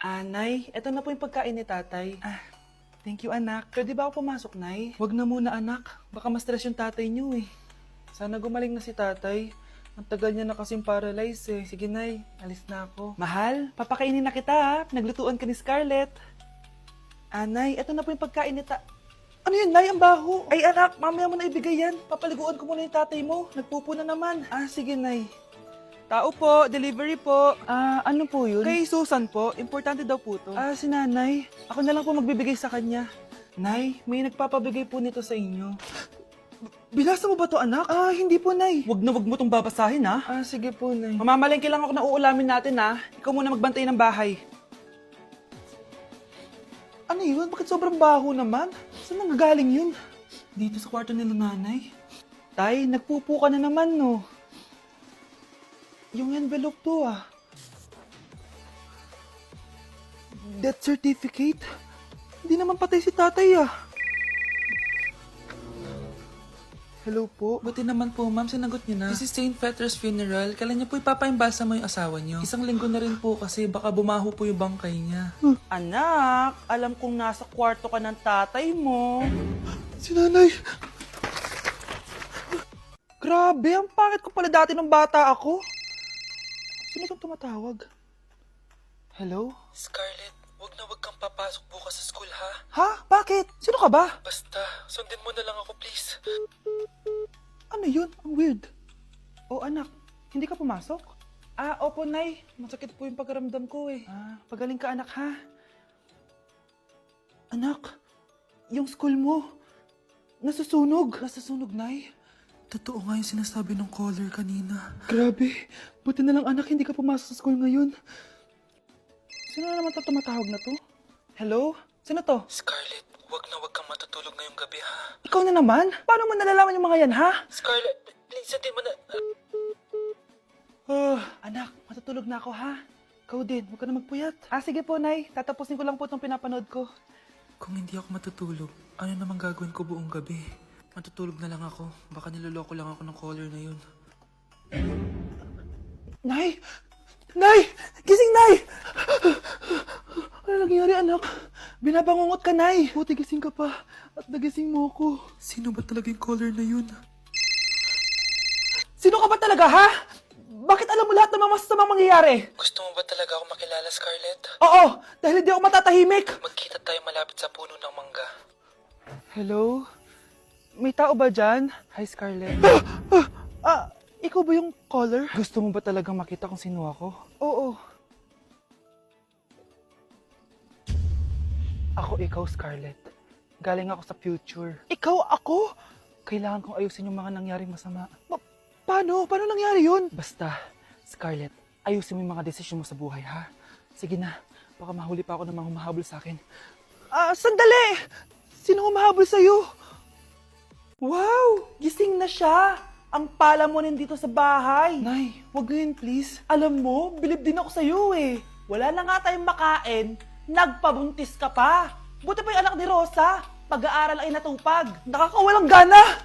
Nay, eto na po yung pagkain ni tatay. Thank you, anak. Pwede ba ako pumasok, Nay? Wag na muna, anak. Baka ma-stress yung tatay niyo eh. Sana gumaling na si tatay. Ang tagal niya na kasing paralyzed eh. Sige, Nay. Alis na ako. Mahal, papakainin na kita ha. Naglutuan ka ni Scarlett. Nay, eto na po yung pagkain ni Ano yun, Nay? Ang baho. Ay, anak, mamaya mo na ibigay yan. Papaliguan ko muna yung tatay mo. Nagpupo na naman. Sige, Nay. Tao po, delivery po. Ano po yun? Kay Susan po, importante daw po to. Si nanay. Ako na lang po magbibigay sa kanya. Nay, may nagpapabigay po nito sa inyo. Binasa mo ba to, anak? Hindi po, Nay. Wag na wag mo tong babasahin, ha? Sige po, Nay. Mamamalengke lang ako na uulamin natin, ha? Ikaw muna magbantay ng bahay. Ano yun? Bakit sobrang baho naman? Saan nanggagaling yun? Dito sa kwarto nila nanay. Tay, nagpupo ka na naman, no? Yung envelope to, Death certificate? Hindi naman patay si tatay, Hello po. Buti naman po, ma'am. Sinagot niyo na. This is St. Peter's Funeral. Kailan niyo po ipapaimbasa mo yung asawa niyo? Isang linggo na rin po kasi baka bumaho po yung bangkay niya. Anak, alam kong nasa kwarto ka ng tatay mo. Si nanay. Grabe, ang pangit ko pala dati nung bata ako. Sino itong tumatawag? Hello? Scarlett, wag na wag kang papasok bukas sa school, ha? Ha? Bakit? Sino ka ba? Basta, sundin mo na lang ako, please. Ano yun? Ang weird. Anak, hindi ka pumasok? Opo, Nay. Masakit po yung pagkaramdam ko, eh. Pagaling ka, anak, ha? Anak, yung school mo, nasusunog. Nasusunog, Nay? Totoo nga yung sinasabi ng caller kanina. Grabe. Buti na lang, anak, hindi ka pumasok sa school ngayon. Sino na naman tumatawag na to? Hello? Sino to? Scarlett, wag na wag kang matutulog ngayong gabi, ha? Ikaw na naman? Paano mo nalalaman yung mga yan, ha? Scarlett, please, hindi mo na... anak, matutulog na ako, ha? Ikaw din, huwag ka na magpuyat. Sige po, Nay. Tatapusin ko lang po itong pinapanood ko. Kung hindi ako matutulog, ano namang gagawin ko buong gabi? Matutulog na lang ako. Baka niloloko lang ako ng caller na yun. Nay! Nay! Gising, Nay! Ano nangyari, anak? Binabangungot ka, Nay. Buti gising ka pa. At nagising mo ako. Sino ba talaga yung caller na yun? Sino ka ba talaga, ha? Bakit alam mo lahat ng mga masasamang mangyayari? Gusto mo ba talaga ako makilala, Scarlett? Oo! Dahil hindi ako matatahimik! Magkita tayo malapit sa puno ng mangga. Hello? May tao ba dyan? Hi, Scarlett. Ikaw ba yung caller? Gusto mo ba talagang makita kung sino ako? Oo. Ako ikaw, Scarlett. Galing ako sa future. Ikaw ako? Kailangan kong ayusin yung mga nangyaring masama. Paano? Paano nangyari yun? Basta, Scarlett, ayusin mo yung mga desisyon mo sa buhay, ha? Sige na, baka mahuli pa ako ng mga humahabol sa akin. Sandali! Sino humahabol sa'yo? Wow! Gising na siya! Ang pala mo nandito sa bahay. Nay, wag ngayon please. Alam mo, bilib din ako sa'yo eh. Wala na nga tayong makain, nagpabuntis ka pa. Buti pa yung anak ni Rosa, pag-aaral ay natupag. Nakakawalang gana.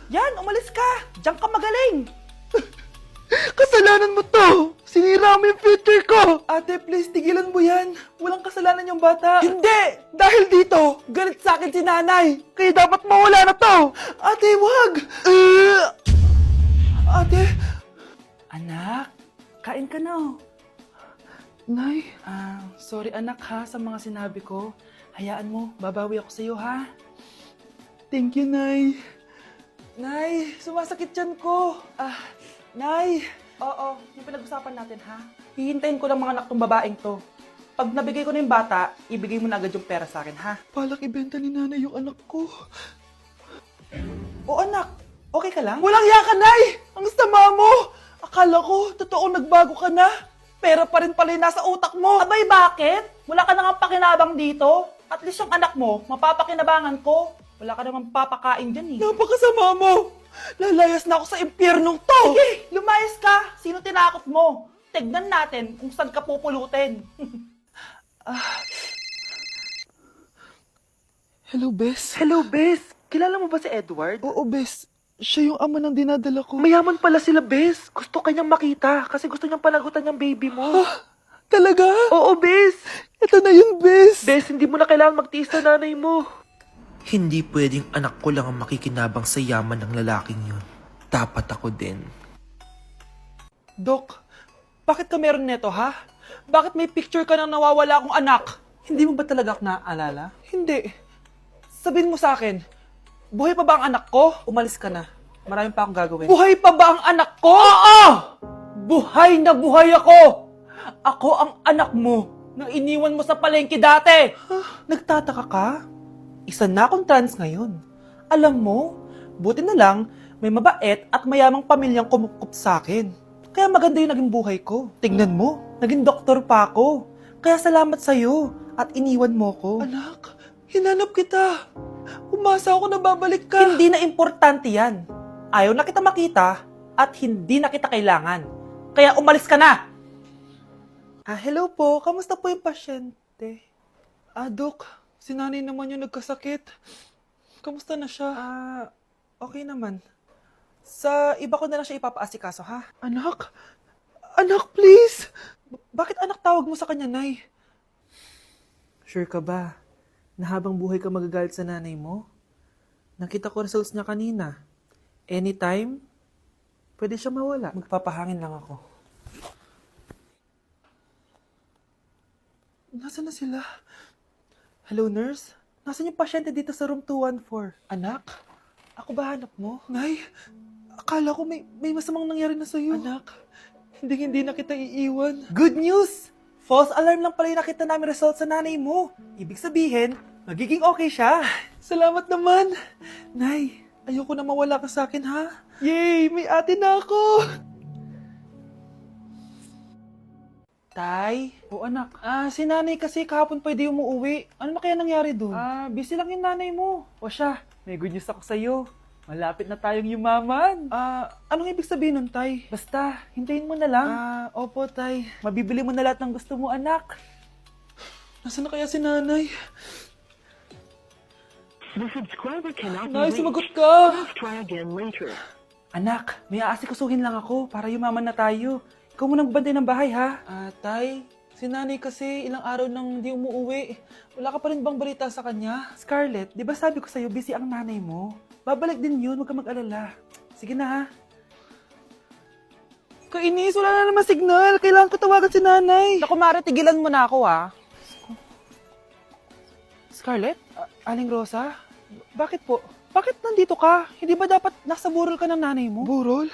Yan, umalis ka. Diyan ka magaling. Kasalanan mo to! Sinira mo yung future ko! Ate, please, tigilan mo yan. Walang kasalanan yung bata. Hindi! Dahil dito, galit sa akin si nanay. Kaya dapat mawala na to! Ate, wag! Ate! Anak, kain ka na. Nay? Sorry anak ha sa mga sinabi ko. Hayaan mo, babawi ako sa'yo ha. Thank you, Nay. Nay, sumasakit yan ko. Nay! Oo, yung pinag-usapan natin, ha? Hihintayin ko lang mga anak tong babaeng to. Pag nabigay ko na yung bata, ibigay mo na agad yung pera sa akin, ha? Palak ibenta ni nanay yung anak ko. O anak, okay ka lang? Walang hiya ka, Nay! Ang sama mo! Akala ko, totoo nagbago ka na. Pera pa rin pala yung nasa utak mo. Abay, bakit? Wala ka nang pakinabang dito. At least yung anak mo, mapapakinabangan ko. Wala ka namang papakain dyan, eh. Napakasama mo! Lalayas na ako sa impyernong to! Sige, lumayas ka! Sino tinakot mo? Tignan natin kung saan ka pupulutin. Hello, Bes. Hello, Bes. Kilala mo ba si Edward? Oo, Bes. Siya yung ama ng dinadala ko. Mayaman pala sila, Bes. Gusto kanyang makita kasi gusto niyang palagutan yung baby mo. Talaga? Oo, Bes. Bes, hindi mo na kailangan magtiis na nanay mo. Hindi pwedeng anak ko lang ang makikinabang sa yaman ng lalaking yun. Dapat ako din. Dok, bakit ka meron neto, ha? Bakit may picture ka ng nawawala akong anak? Hindi mo ba talaga ako naaalala? Hindi. Sabihin mo sa akin, buhay pa ba ang anak ko? Umalis ka na. Marami pa akong gagawin. Buhay pa ba ang anak ko? Oo! Buhay na buhay ako! Ako ang anak mo na iniwan mo sa palengke dati! Nagtataka ka? Isa na akong trans ngayon. Alam mo, buti na lang, may mabait at mayamang pamilyang kumukup sa akin. Kaya maganda yung naging buhay ko. Tingnan mo, naging doktor pa ako. Kaya salamat sa'yo at iniwan mo ko. Anak, hinanap kita. Umasa ako na babalik ka. Hindi na importante yan. Ayaw na kita makita at hindi na kita kailangan. Kaya umalis ka na! Hello po. Kamusta po yung pasyente? Dok, si nanay naman yung nagkasakit. Kamusta na siya? Okay naman. Sa iba ko na lang siya ipapaasikaso, ha? Anak? Anak, please! Bakit anak tawag mo sa kanya, Nay? Sure ka ba na habang buhay ka magagalit sa nanay mo? Nakita ko results niya kanina. Anytime, pwede siya mawala. Magpapahangin lang ako. Nasaan na sila? Hello, nurse? Nasaan yung pasyente dito sa room 214? Anak? Ako ba hanap mo? Nay, akala ko may masamang nangyari na sa'yo. Anak, hindi na kita iiwan. Good news! False alarm lang pala yung nakita namin result sa nanay mo. Ibig sabihin, magiging okay siya. Salamat naman. Nay, ayoko na mawala ka sa akin, ha? Yay! May ate na ako! Tay? O anak, si nanay kasi kahapon pwede umuwi. Ano na kaya nangyari doon? Busy lang yung nanay mo. O siya, may good news ako sa'yo. Malapit na tayong yumaman. Anong ibig sabihin nun, Tay? Basta, hintayin mo na lang. Opo, Tay. Mabibili mo na lahat ng gusto mo, anak. Nasaan na kaya si nanay? The subscriber cannot be Nay, reached. sumagot ka! Please try again later. Anak, may aasikasuhin lang ako para yumaman na tayo. Ikaw munang bantay ng bahay, ha? Tay, si nanay kasi ilang araw nang di umuwi. Wala ka pa rin bang balita sa kanya? Scarlett, di ba sabi ko sa'yo busy ang nanay mo? Babalik din yun, huwag ka mag-alala. Sige na, ha? Kainis, wala na naman signal. Kailangan ko tawagan si nanay. Naku, Mare, tigilan mo na ako, ha? Scarlett? Aling Rosa? Bakit po? Bakit nandito ka? Hindi ba dapat nasa burol ka ng nanay mo? Burol?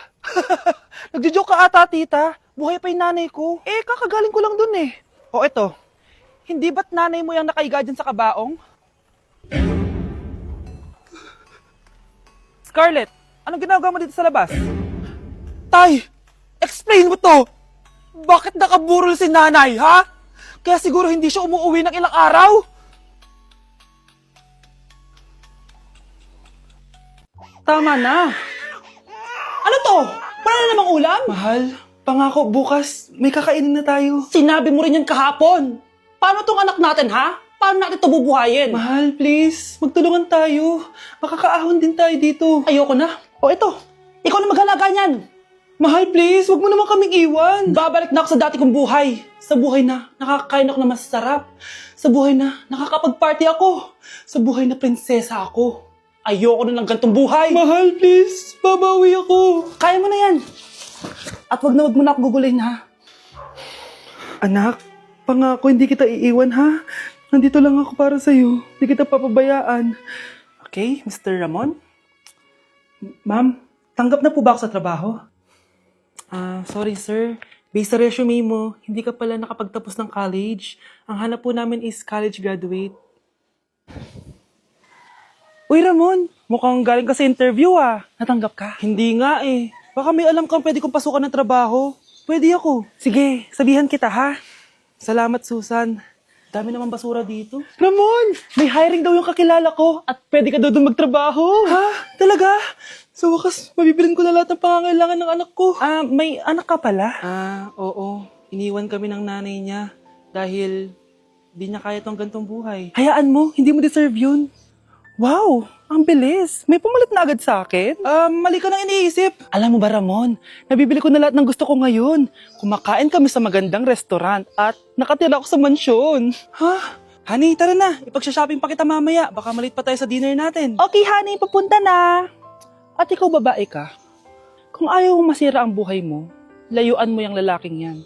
Nagjo-joke ka ata, tita. Buhay pa yung nanay ko. Kakagaling ko lang dun eh. O eto, hindi ba't nanay mo yung nakaiga dyan sa kabaong? Scarlett, anong ginagawa mo dito sa labas? Tay, explain mo to! Bakit nakaburol si nanay, ha? Kaya siguro hindi siya umuwi ng ilang araw? Tama na. Ano to? Wala na namang ulam? Mahal, pangako bukas may kakainin na tayo. Sinabi mo rin yan kahapon. Paano tong anak natin, ha? Paano natin ito bubuhayin? Mahal, please. Magtulungan tayo. Makakaahon din tayo dito. Ayoko na. O eto, ikaw na maghalaga niyan. Mahal, please. Huwag mo naman kaming iwan. Babalik na ako sa dati kong buhay. Sa buhay na nakakain ako na masarap. Sa buhay na nakakapag-party ako. Sa buhay na prinsesa ako. Ayoko na ng gantong buhay. Mahal, please. Babawi ako. Kaya mo na yan. At wag na ako gugulin, ha? Anak, pangako hindi kita iiwan, ha? Nandito lang ako para sa'yo. Hindi kita papabayaan. Okay, Mr. Ramon? Ma'am, tanggap na po ba ako sa trabaho? Sorry sir. Based sa resume mo, hindi ka pala nakapagtapos ng college. Ang hanap po namin is college graduate. Uy Ramon, mukhang galing ka sa interview Natanggap ka? Hindi nga eh. Baka may alam kang pwede kong pasukan ng trabaho. Pwede ako. Sige, sabihan kita ha. Salamat Susan. Dami naman basura dito. Ramon, may hiring daw yung kakilala ko at pwede ka daw doon magtrabaho. Ha? Talaga? Sa wakas, mabibilin ko na lahat ng pangangailangan ng anak ko. May anak ka pala? Oo. Iniwan kami ng nanay niya dahil di niya kaya tong gantong buhay. Hayaan mo, hindi mo deserve yun. Wow, ang bilis. May pumalit na agad sa akin? Mali ka nang iniisip. Alam mo ba Ramon, nabibili ko na lahat ng gusto ko ngayon. Kumakain kami sa magandang restaurant at nakatira ako sa mansyon. Ha? Honey, tara na. Ipag-shopping pa kita mamaya. Baka malit pa tayo sa dinner natin. Okay, honey. Papunta na. At ikaw babae ka. Kung ayaw mong masira ang buhay mo, layuan mo yung lalaking yan.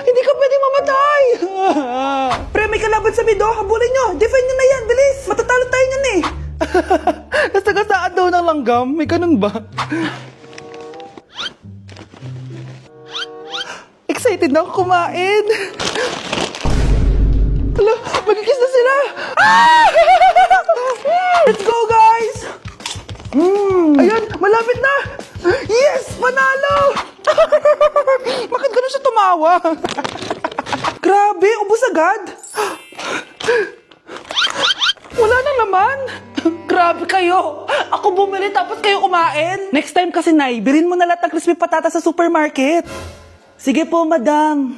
Hindi ka pwedeng mamatay! Pre, may kalaban sa mido. Habulin nyo. Defend nyo na yan. Bilis. Matatalo tayo nyan eh. Nasagasaan daw ng langgam. May ganun ba? Excited na ako kumain. Hala, magkikis na sila. Ah! Let's go, guys! Ayan, malapit na! Yes! Panalo! Bakit ganun siya tumawa? Grabe, ubos agad! Wala na naman! Grabe kayo! Ako bumili tapos kayo kumain! Next time kasi, Nay, bilhin mo na lahat ng crispy patata sa supermarket. Sige po, madam.